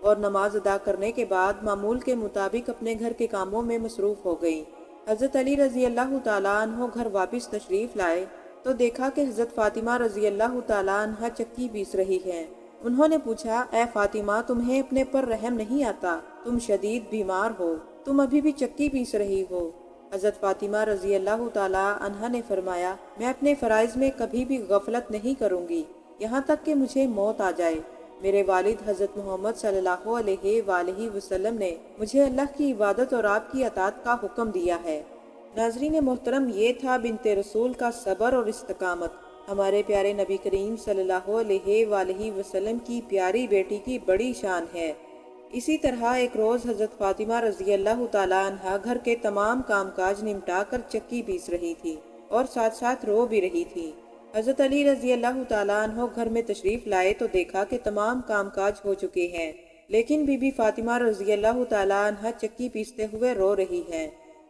اور نماز ادا کرنے کے بعد معمول کے مطابق اپنے گھر کے کاموں میں مصروف ہو گئیں۔ حضرت علی رضی اللہ تعالیٰ عنہ گھر واپس تشریف لائے تو دیکھا کہ حضرت فاطمہ رضی اللہ تعالیٰ عنہ چکی پیس رہی ہیں۔ انہوں نے پوچھا، اے فاطمہ، تمہیں اپنے پر رحم نہیں آتا؟ تم شدید بیمار ہو، تم ابھی بھی چکی پیس رہی ہو۔ حضرت فاطمہ رضی اللہ تعالیٰ عنہ نے فرمایا، میں اپنے فرائض میں کبھی بھی غفلت نہیں کروں گی یہاں تک کہ مجھے موت آ جائے۔ میرے والد حضرت محمد صلی اللہ علیہ وآلہ وسلم نے مجھے اللہ کی عبادت اور آپ کی اطاعت کا حکم دیا ہے۔ ناظرین محترم، یہ تھا بنت رسول کا صبر اور استقامت۔ ہمارے پیارے نبی کریم صلی اللہ علیہ وآلہ وسلم کی پیاری بیٹی کی بڑی شان ہے۔ اسی طرح ایک روز حضرت فاطمہ رضی اللہ تعالیٰ عنہ گھر کے تمام کام کاج نمٹا کر چکی پیس رہی تھی اور ساتھ ساتھ رو بھی رہی تھی۔ حضرت علی رضی اللہ تعالیٰ عنہ گھر میں تشریف لائے تو دیکھا کہ تمام کام کاج ہو چکے ہیں، لیکن بی بی فاطمہ رضی اللہ تعالیٰ عنہ چکی پیستے ہوئے رو رہی ہیں۔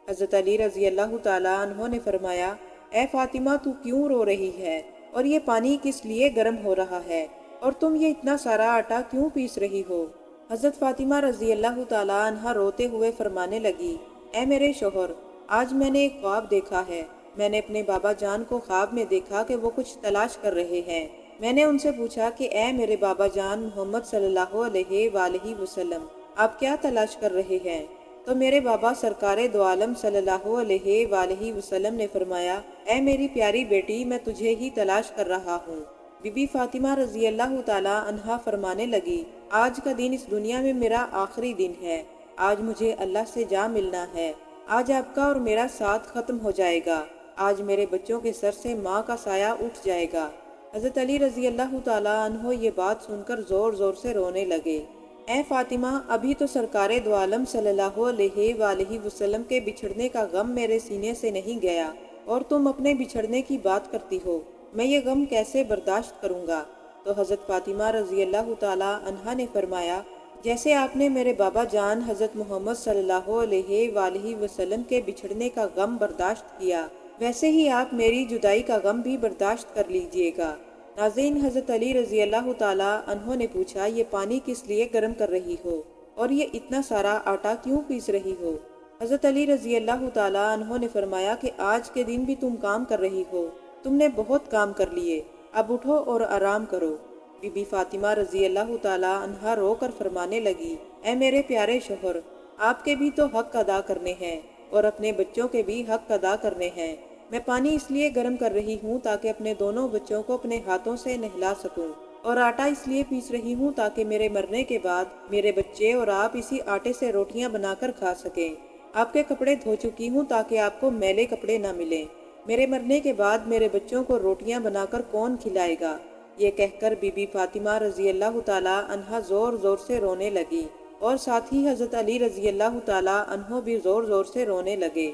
حضرت علی رضی اللہ تعالیٰ عنہ نے فرمایا، اے فاطمہ، تو کیوں رو رہی ہے اور یہ پانی کس لیے گرم ہو رہا ہے اور تم یہ اتنا سارا آٹا کیوں پیس رہی ہو؟ حضرت فاطمہ رضی اللہ تعالیٰ عنہ روتے ہوئے فرمانے لگی، اے میرے شوہر، آج میں نے ایک خواب دیکھا ہے۔ میں نے اپنے بابا جان کو خواب میں دیکھا کہ وہ کچھ تلاش کر رہے ہیں۔ میں نے ان سے پوچھا کہ اے میرے بابا جان محمد صلی اللہ علیہ وآلہ وسلم، آپ کیا تلاش کر رہے ہیں؟ تو میرے بابا سرکار دو عالم صلی اللہ علیہ وآلہ وسلم نے فرمایا، اے میری پیاری بیٹی، میں تجھے ہی تلاش کر رہا ہوں۔ بی بی فاطمہ رضی اللہ تعالیٰ عنہا فرمانے لگی، آج کا دن اس دنیا میں میرا آخری دن ہے۔ آج مجھے اللہ سے جا ملنا ہے۔ آج آپ کا اور میرا ساتھ ختم ہو جائے گا۔ آج میرے بچوں کے سر سے ماں کا سایہ اٹھ جائے گا۔ حضرت علی رضی اللہ تعالیٰ عنہ یہ بات سن کر زور زور سے رونے لگے۔ اے فاطمہ، ابھی تو سرکار دو عالم صلی اللہ علیہ وآلہ وسلم کے بچھڑنے کا غم میرے سینے سے نہیں گیا اور تم اپنے بچھڑنے کی بات کرتی ہو۔ میں یہ غم کیسے برداشت کروں گا؟ تو حضرت فاطمہ رضی اللہ تعالیٰ عنہا نے فرمایا، جیسے آپ نے میرے بابا جان حضرت محمد صلی اللہ علیہ وآلہ وسلم کے بچھڑنے کا غم برداشت کیا، ویسے ہی آپ میری جدائی کا غم بھی برداشت کر لیجئے گا۔ ناظرین، حضرت علی رضی اللہ تعالیٰ عنہ نے پوچھا، یہ پانی کس لیے گرم کر رہی ہو اور یہ اتنا سارا آٹا کیوں پیس رہی ہو؟ حضرت علی رضی اللہ تعالیٰ عنہ نے فرمایا کہ آج کے دن بھی تم کام کر رہی ہو، تم نے بہت کام کر لیے، اب اٹھو اور آرام کرو۔ بی بی فاطمہ رضی اللہ تعالیٰ عنہا رو کر فرمانے لگی، اے میرے پیارے شوہر، آپ کے بھی تو حق ادا کرنے ہیں اور اپنے بچوں کے بھی حق ادا کرنے ہیں۔ میں پانی اس لیے گرم کر رہی ہوں تاکہ اپنے دونوں بچوں کو اپنے ہاتھوں سے نہلا سکوں، اور آٹا اس لیے پیس رہی ہوں تاکہ میرے مرنے کے بعد میرے بچے اور آپ اسی آٹے سے روٹیاں بنا کر کھا سکیں۔ آپ کے کپڑے دھو چکی ہوں تاکہ آپ کو میلے کپڑے نہ ملیں۔ میرے مرنے کے بعد میرے بچوں کو روٹیاں بنا کر کون کھلائے گا؟ یہ کہہ کر بی بی فاطمہ رضی اللہ تعالیٰ عنہا زور زور سے رونے لگی اور ساتھ ہی حضرت علی رضی اللہ تعالیٰ عنہ بھی زور زور سے رونے لگے۔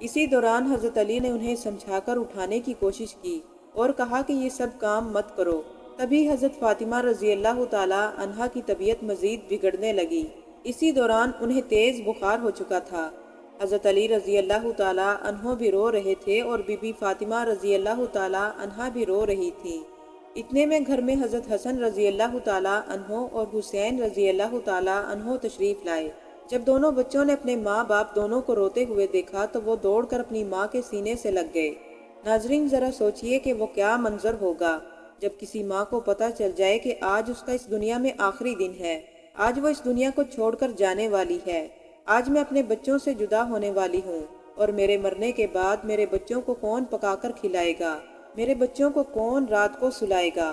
اسی دوران حضرت علی نے انہیں سمجھا کر اٹھانے کی کوشش کی اور کہا کہ یہ سب کام مت کرو۔ تبھی حضرت فاطمہ رضی اللہ تعالیٰ عنہا کی طبیعت مزید بگڑنے لگی۔ اسی دوران انہیں تیز بخار ہو چکا تھا۔ حضرت علی رضی اللہ تعالیٰ عنہ بھی رو رہے تھے اور بی بی فاطمہ رضی اللہ تعالیٰ عنہا بھی رو رہی تھی۔ اتنے میں گھر میں حضرت حسن رضی اللہ تعالیٰ عنہ اور حسین رضی اللہ تعالیٰ عنہ تشریف لائے۔ جب دونوں بچوں نے اپنے ماں باپ دونوں کو روتے ہوئے دیکھا تو وہ دوڑ کر اپنی ماں کے سینے سے لگ گئے۔ ناظرین، ذرا سوچئے کہ وہ کیا منظر ہوگا جب کسی ماں کو پتہ چل جائے کہ آج اس کا اس دنیا میں آخری دن ہے، آج وہ اس دنیا کو چھوڑ کر جانے والی ہے، آج میں اپنے بچوں سے جدا ہونے والی ہوں اور میرے مرنے کے بعد میرے بچوں کو کون پکا کر کھلائے گا، میرے بچوں کو کون رات کو سلائے گا؟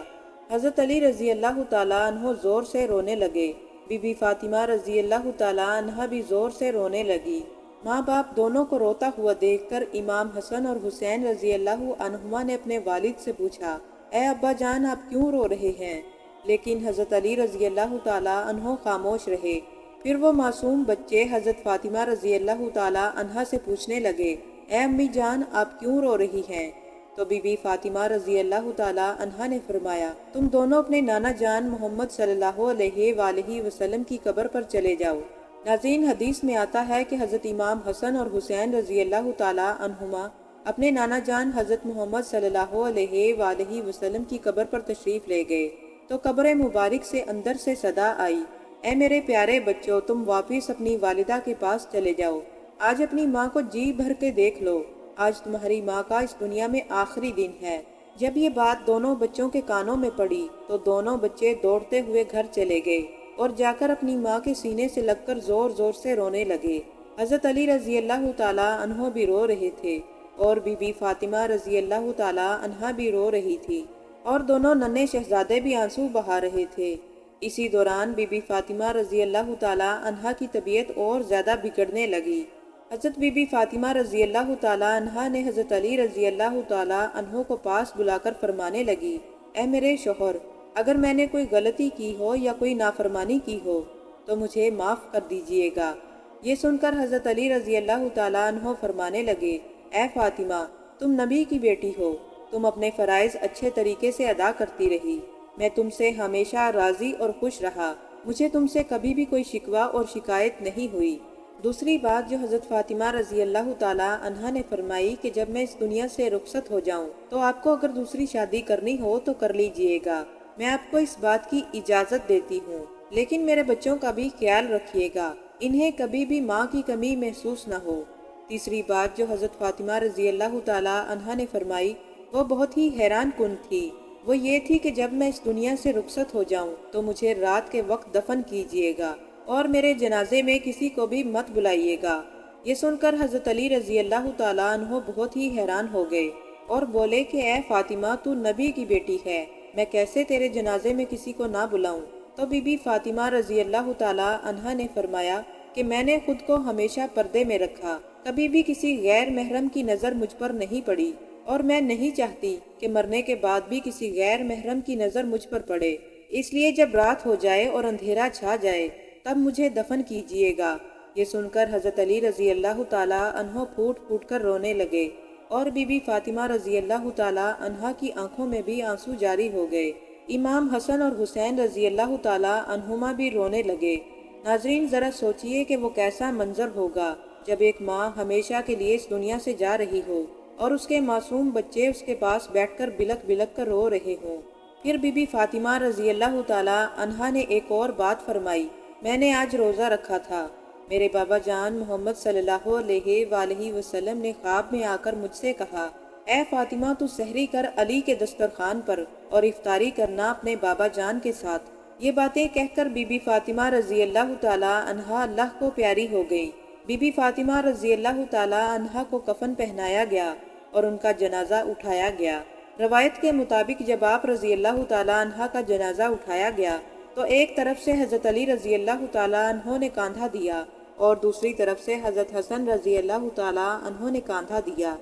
حضرت علی رضی اللہ تعالیٰ عنہ زور سے رونے لگے۔ بی بی فاطمہ رضی اللہ تعالیٰ عنہ بھی زور سے رونے لگی۔ ماں باپ دونوں کو روتا ہوا دیکھ کر امام حسن اور حسین رضی اللہ عنہما نے اپنے والد سے پوچھا، اے ابا جان، آپ کیوں رو رہے ہیں؟ لیکن حضرت علی رضی اللہ تعالیٰ عنہ خاموش رہے۔ پھر وہ معصوم بچے حضرت فاطمہ رضی اللہ تعالیٰ عنہ سے پوچھنے لگے، اے امی جان، آپ کیوں رو رہی ہیں؟ تو بی بی فاطمہ رضی اللہ تعالیٰ عنہا نے فرمایا، تم دونوں اپنے نانا جان محمد صلی اللہ علیہ وآلہ وسلم کی قبر پر چلے جاؤ۔ ناظرین، حدیث میں آتا ہے کہ حضرت امام حسن اور حسین رضی اللہ تعالیٰ عنہما اپنے نانا جان حضرت محمد صلی اللہ علیہ وآلہ وسلم کی قبر پر تشریف لے گئے تو قبر مبارک سے اندر سے صدا آئی، اے میرے پیارے بچوں، تم واپس اپنی والدہ کے پاس چلے جاؤ۔ آج اپنی ماں کو جی بھر کے دیکھ لو۔ آج تمہاری ماں کا اس دنیا میں آخری دن ہے۔ جب یہ بات دونوں بچوں کے کانوں میں پڑی تو دونوں بچے دوڑتے ہوئے گھر چلے گئے اور جا کر اپنی ماں کے سینے سے لگ کر زور زور سے رونے لگے۔ حضرت علی رضی اللہ تعالیٰ عنہ بھی رو رہے تھے اور بی بی فاطمہ رضی اللہ تعالیٰ عنہا بھی رو رہی تھی، اور دونوں ننھے شہزادے بھی آنسو بہا رہے تھے۔ اسی دوران بی بی فاطمہ رضی اللہ تعالیٰ عنہا کی طبیعت اور زیادہ بگڑنے لگی۔ حضرت بی بی فاطمہ رضی اللہ تعالیٰ عنہا نے حضرت علی رضی اللہ تعالیٰ عنہ کو پاس بلا کر فرمانے لگی، اے میرے شوہر، اگر میں نے کوئی غلطی کی ہو یا کوئی نافرمانی کی ہو تو مجھے معاف کر دیجئے گا۔ یہ سن کر حضرت علی رضی اللہ تعالیٰ عنہ فرمانے لگے، اے فاطمہ، تم نبی کی بیٹی ہو، تم اپنے فرائض اچھے طریقے سے ادا کرتی رہی، میں تم سے ہمیشہ راضی اور خوش رہا، مجھے تم سے کبھی بھی کوئی شکوہ اور شکایت نہیں ہوئی۔ دوسری بات جو حضرت فاطمہ رضی اللہ تعالیٰ عنہا نے فرمائی کہ جب میں اس دنیا سے رخصت ہو جاؤں تو آپ کو اگر دوسری شادی کرنی ہو تو کر لیجئے گا، میں آپ کو اس بات کی اجازت دیتی ہوں، لیکن میرے بچوں کا بھی خیال رکھیے گا، انہیں کبھی بھی ماں کی کمی محسوس نہ ہو۔ تیسری بات جو حضرت فاطمہ رضی اللہ تعالیٰ عنہا نے فرمائی وہ بہت ہی حیران کن تھی، وہ یہ تھی کہ جب میں اس دنیا سے رخصت ہو جاؤں تو مجھے رات کے وقت دفن کیجئے گا اور میرے جنازے میں کسی کو بھی مت بلائیے گا۔ یہ سن کر حضرت علی رضی اللہ تعالیٰ عنہ بہت ہی حیران ہو گئے اور بولے کہ اے فاطمہ، تو نبی کی بیٹی ہے، میں کیسے تیرے جنازے میں کسی کو نہ بلاؤں؟ تو بی بی فاطمہ رضی اللہ تعالیٰ عنہا نے فرمایا کہ میں نے خود کو ہمیشہ پردے میں رکھا، کبھی بھی کسی غیر محرم کی نظر مجھ پر نہیں پڑی، اور میں نہیں چاہتی کہ مرنے کے بعد بھی کسی غیر محرم کی نظر مجھ پر پڑے، اس لیے جب رات ہو جائے اور اندھیرا چھا جائے تب مجھے دفن کیجئے گا۔ یہ سن کر حضرت علی رضی اللہ تعالیٰ عنہ پھوٹ پھوٹ کر رونے لگے اور بی بی فاطمہ رضی اللہ تعالیٰ عنہا کی آنکھوں میں بھی آنسو جاری ہو گئے۔ امام حسن اور حسین رضی اللہ تعالیٰ عنہما بھی رونے لگے۔ ناظرین، ذرا سوچئے کہ وہ کیسا منظر ہوگا جب ایک ماں ہمیشہ کے لیے اس دنیا سے جا رہی ہو اور اس کے معصوم بچے اس کے پاس بیٹھ کر بلک بلک کر رو رہے ہوں۔ پھر بی بی فاطمہ رضی اللہ تعالیٰ عنہا نے ایک اور بات فرمائی، میں نے آج روزہ رکھا تھا، میرے بابا جان محمد صلی اللہ علیہ وآلہ وسلم نے خواب میں آ کر مجھ سے کہا، اے فاطمہ، تو سحری کر علی کے دسترخوان پر اور افطاری کرنا اپنے بابا جان کے ساتھ۔ یہ باتیں کہہ کر بی بی فاطمہ رضی اللہ تعالیٰ عنہا اللہ کو پیاری ہو گئی۔ بی بی فاطمہ رضی اللہ تعالیٰ عنہا کو کفن پہنایا گیا اور ان کا جنازہ اٹھایا گیا۔ روایت کے مطابق جب آپ رضی اللہ تعالیٰ عنہا کا جنازہ اٹھایا گیا تو ایک طرف سے حضرت علی رضی اللہ تعالیٰ عنہ نے کاندھا دیا اور دوسری طرف سے حضرت حسن رضی اللہ تعالیٰ عنہ نے کاندھا دیا۔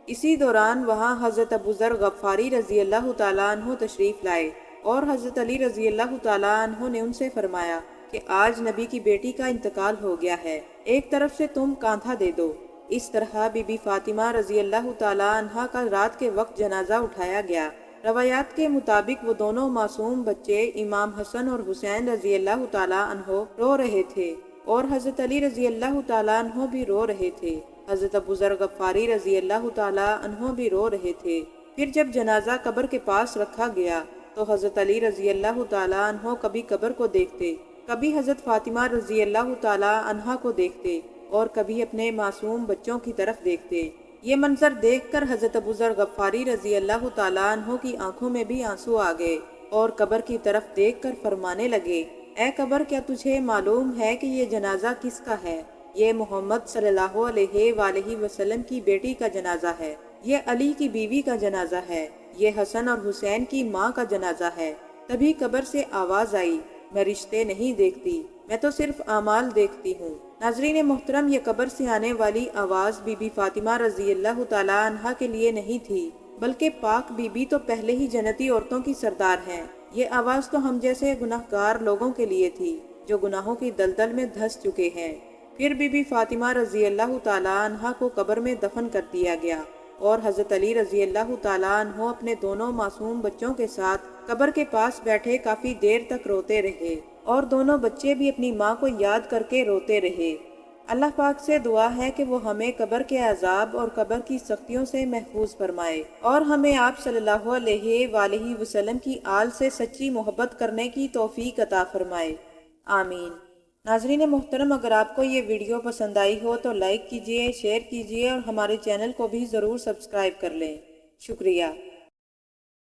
اسی دوران وہاں حضرت ابو ذر غفاری رضی اللہ تعالیٰ عنہ تشریف لائے اور حضرت علی رضی اللہ تعالیٰ عنہ نے ان سے فرمایا کہ آج نبی کی بیٹی کا انتقال ہو گیا ہے، ایک طرف سے تم کاندھا دے دو۔ اس طرح بی بی فاطمہ رضی اللہ تعالیٰ عنہا کا رات کے وقت جنازہ اٹھایا گیا۔ روایات کے مطابق وہ دونوں معصوم بچے امام حسن اور حسین رضی اللہ تعالیٰ عنہ رو رہے تھے اور حضرت علی رضی اللہ تعالیٰ عنہ بھی رو رہے تھے۔ حضرت ابو ذر غفاری رضی اللہ تعالیٰ عنہ بھی رو رہے تھے۔ پھر جب جنازہ قبر کے پاس رکھا گیا تو حضرت علی رضی اللہ تعالیٰ عنہ کبھی قبر کو دیکھتے، کبھی حضرت فاطمہ رضی اللہ تعالیٰ عنہا کو دیکھتے اور کبھی اپنے معصوم بچوں کی طرف دیکھتے۔ یہ منظر دیکھ کر حضرت ابو ذر غفاری رضی اللہ تعالیٰ عنہ کی آنکھوں میں بھی آنسو آ گئے اور قبر کی طرف دیکھ کر فرمانے لگے، اے قبر، کیا تجھے معلوم ہے کہ یہ جنازہ کس کا ہے؟ یہ محمد صلی اللہ علیہ وآلہ وسلم کی بیٹی کا جنازہ ہے، یہ علی کی بیوی کا جنازہ ہے، یہ حسن اور حسین کی ماں کا جنازہ ہے۔ تبھی قبر سے آواز آئی، میں رشتے نہیں دیکھتی، میں تو صرف اعمال دیکھتی ہوں۔ ناظرین محترم، یہ قبر سے آنے والی آواز بی بی فاطمہ رضی اللہ تعالیٰ عنہا کے لیے نہیں تھی، بلکہ پاک بی بی تو پہلے ہی جنتی عورتوں کی سردار ہیں۔ یہ آواز تو ہم جیسے گناہگار لوگوں کے لیے تھی جو گناہوں کی دلدل میں دھس چکے ہیں۔ پھر بی بی فاطمہ رضی اللہ تعالیٰ عنہا کو قبر میں دفن کر دیا گیا اور حضرت علی رضی اللہ تعالیٰ عنہ اپنے دونوں معصوم بچوں کے ساتھ قبر کے پاس بیٹھے کافی دیر تک روتے رہے اور دونوں بچے بھی اپنی ماں کو یاد کر کے روتے رہے۔ اللہ پاک سے دعا ہے کہ وہ ہمیں قبر کے عذاب اور قبر کی سختیوں سے محفوظ فرمائے اور ہمیں آپ صلی اللہ علیہ وآلہ وسلم کی آل سے سچی محبت کرنے کی توفیق عطا فرمائے۔ آمین۔ ناظرین محترم، اگر آپ کو یہ ویڈیو پسند آئی ہو تو لائک کیجئے، شیئر کیجئے اور ہمارے چینل کو بھی ضرور سبسکرائب کر لیں۔ شکریہ۔